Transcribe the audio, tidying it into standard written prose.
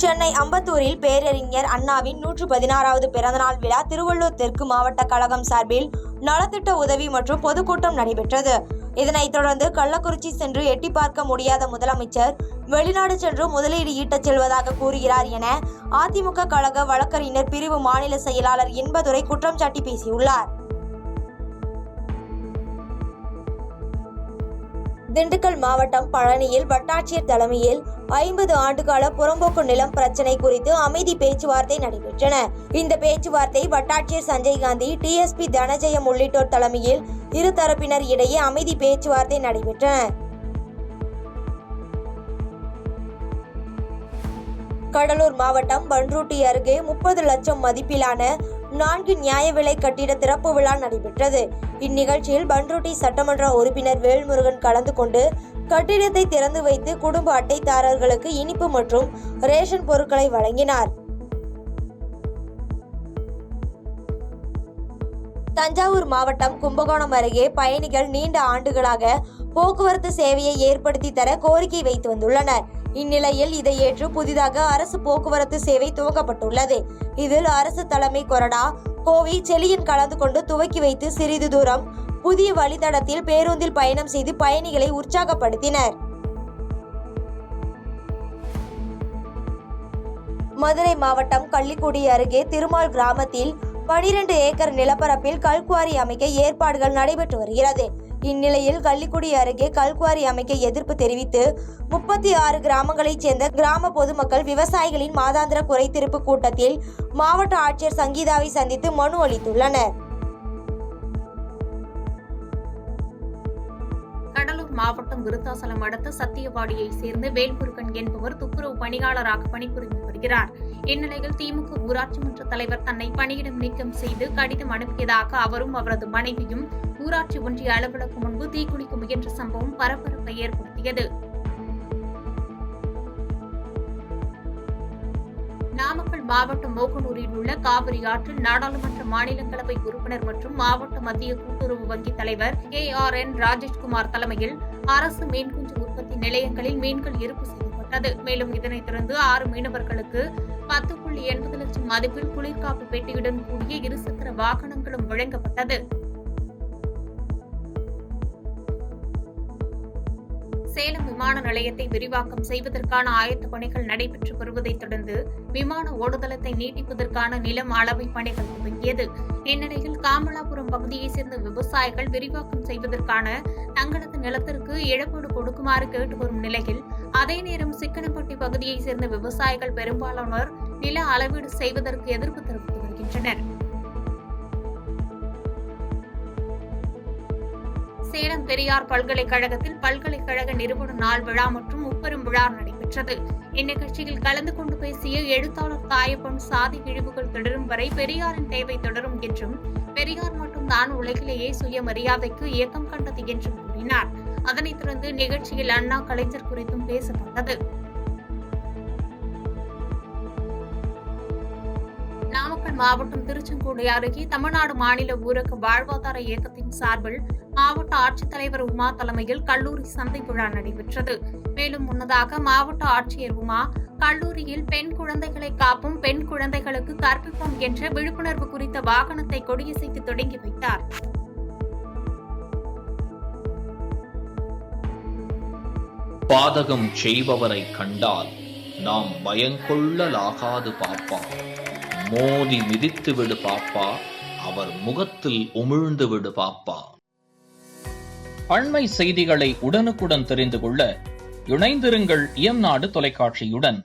சென்னை அம்பத்தூரில் பேரறிஞர் அண்ணாவின் 116வது பிறந்தநாள் விழா திருவள்ளூர் தெற்கு மாவட்ட கழகம் சார்பில் நலத்திட்ட உதவி மற்றும் பொதுக்கூட்டம் நடைபெற்றது. இதனைத் தொடர்ந்து கள்ளக்குறிச்சி சென்று எட்டி பார்க்க முடியாத முதலமைச்சர் வெளிநாடு சென்று முதலீடு ஈட்டச் செல்வதாக கூறுகிறார் என அதிமுக கழக வழக்கறிஞர் பிரிவு மாநில செயலாளர் இன்பதுரை குற்றம் சாட்டி பேசியுள்ளார். திண்டுக்கல் மாவட்டம் பழனியில் வட்டாட்சியர் தலைமையில் 50 ஆண்டுகால புறம்போக்கு நிலம் பிரச்சினை குறித்து அமைதி பேச்சுவார்த்தை நடைபெற்றன. இந்த பேச்சுவார்த்தை வட்டாட்சியர் சஞ்சய் காந்தி, டிஎஸ்பி தனஜெயம் உள்ளிட்டோர் தலைமையில் இரு தரப்பினர் இடையே அமைதி பேச்சுவார்த்தை நடைபெற்றன. கடலூர் மாவட்டம் பண்ருட்டி அருகே 30 லட்சம் மதிப்பிலான 4 நியாய விலை கட்டிட திறப்பு விழா நடைபெற்றது. இந்நிகழ்ச்சியில் பண்ருட்டி சட்டமன்ற உறுப்பினர் வேல்முருகன் கலந்து கொண்டு கட்டிடத்தை திறந்து வைத்து குடும்ப அட்டைதாரர்களுக்கு இனிப்பு மற்றும் ரேஷன் பொருட்களை வழங்கினார். தஞ்சாவூர் மாவட்டம் கும்பகோணம் அருகே பயணிகள் நீண்ட ஆண்டுகளாக போக்குவரத்து சேவையை ஏற்படுத்தி தர கோரிக்கை வைத்து வந்துள்ளனர். இந்நிலையில் இதை ஏற்று புதிதாக அரசு போக்குவரத்து சேவை துவக்கப்பட்டுள்ளது. இதில் அரசு தலைமை கொறடா கோவை செலியன் கலந்து கொண்டு துவக்கி வைத்து சிறிது தூரம் புதிய வழித்தடத்தில் பேருந்தில் பயணம் செய்து பயணிகளை உற்சாகப்படுத்தினர். மதுரை மாவட்டம் கள்ளிக்குடி அருகே திருமால் கிராமத்தில் 12 ஏக்கர் நிலப்பரப்பில் கல்குவாரி அமைக்க ஏற்பாடுகள் நடைபெற்று வருகிறது. இந்நிலையில் கள்ளிக்குடி அருகே கல்குவாரி அமைக்க எதிர்ப்பு தெரிவித்து 36 கிராமங்களைச் சேர்ந்த கிராம பொதுமக்கள் விவசாயிகளின் மாதாந்திர குறைதீர்ப்பு கூட்டத்தில் மாவட்ட ஆட்சியர் சங்கீதாவை சந்தித்து மனு அளித்துள்ளனர். கடலூர் மாவட்டம் விருத்தாசலம் அடுத்த சத்தியவாடியை சேர்ந்த வேல்முருகன் என்பவர் துப்புரவு பணியாளராக பணிபுரிந்து வருகிறார். இந்நிலையில் திமுக ஊராட்சி மன்ற தலைவர் தன்னை பணியிடம் நீக்கம் செய்து கடிதம் அனுப்பியதாக அவரும் அவரது மனைவியும் ஊராட்சி ஒன்றிய அலுவலகம் முன்பு தீக்குளிக்க முயன்ற சம்பவம் பரபரப்பை ஏற்படுத்தியது. நாமக்கல் மாவட்டம் மோகனூரில் உள்ள காவிரி ஆற்றில் நாடாளுமன்ற மாநிலங்களவை உறுப்பினர் மற்றும் மாவட்ட மத்திய கூட்டுறவு வங்கி தலைவர் KRN ராஜேஷ்குமார் தலைமையில் அரசு மீன்குஞ்சு உற்பத்தி நிலையங்களில் மீன்கள் இருப்பு செய்யப்பட்டது. மேலும் இதனைத் தொடர்ந்து 6 மீனவர்களுக்கு 10.80 லட்சம் மதிப்பில் குளிர்காப்பு பெட்டியுடன் கூடிய இருசக்கர வாகனங்களும் வழங்கப்பட்டது. சேலம் விமான நிலையத்தை விரிவாக்கம் செய்வதற்கான ஆயத்த பணிகள் நடைபெற்று வருவதைத் தொடர்ந்து விமான ஓடுதளத்தை நீட்டிப்பதற்கான நிலம் அளவை பணிகள் துவங்கியது. இந்நிலையில் காமலாபுரம் பகுதியைச் சேர்ந்த விவசாயிகள் விரிவாக்கம் செய்வதற்கான தங்களது நிலத்திற்கு இழப்பீடு கொடுக்குமாறு கேட்டு வரும் நிலையில் அதே நேரம் சிக்கனப்பட்டி பகுதியைச் சேர்ந்த விவசாயிகள் பெரும்பாலானோர் நில அளவீடு செய்வதற்கு எதிர்ப்பு தெரிவித்து வருகின்றனர். சேலம் பெரியார் பல்கலைக்கழகத்தில் பல்கலைக்கழக நிறுவன நாள் விழா மற்றும் முப்பெரும் விழா நடைபெற்றது. இந்நிகழ்ச்சியில் கலந்து கொண்டு பேசிய எழுத்தாளர் தாயப்பன், சாதி இழிவுகள் தொடரும் வரை பெரியாரின் தேவை தொடரும் என்றும் பெரியார் மட்டும்தான் உலகிலேயே சுயமரியாதைக்கு இயக்கம் கண்டது என்றும் கூறினார். அதனைத் தொடர்ந்து நிகழ்ச்சியில் அண்ணா கலைஞர் குறித்தும் பேசப்பட்டது. நாமக்கல் மாவட்டம் திருச்செங்கோடு அருகே தமிழ்நாடு மாநில ஊரக வாழ்வாதார இயக்கத்தின் சார்பில் மாவட்ட ஆட்சித்தலைவர் உமா தலைமையில் கல்லூரி சந்தை விழா நடைபெற்றது. மேலும் முன்னதாக மாவட்ட ஆட்சியர் உமா கல்லூரியில் பெண் குழந்தைகளை காப்போம், பெண் குழந்தைகளுக்கு கற்பிப்போம் என்ற விழிப்புணர்வு குறித்த வாகனத்தை கொடியசைத்து தொடங்கி வைத்தார். பாதகம் செய்பவரை கண்டால் நாம் பயங்கொள்ளலாகாது பாப்பா, மோதி மிதித்து விடு பாப்பா, அவர் முகத்தில் உமிழ்ந்து விடு பாப்பா. அண்மை செய்திகளை உடனுக்குடன் தெரிந்து கொள்ள இணைந்திருங்கள் இயம்நாடு தொலைக்காட்சியுடன்.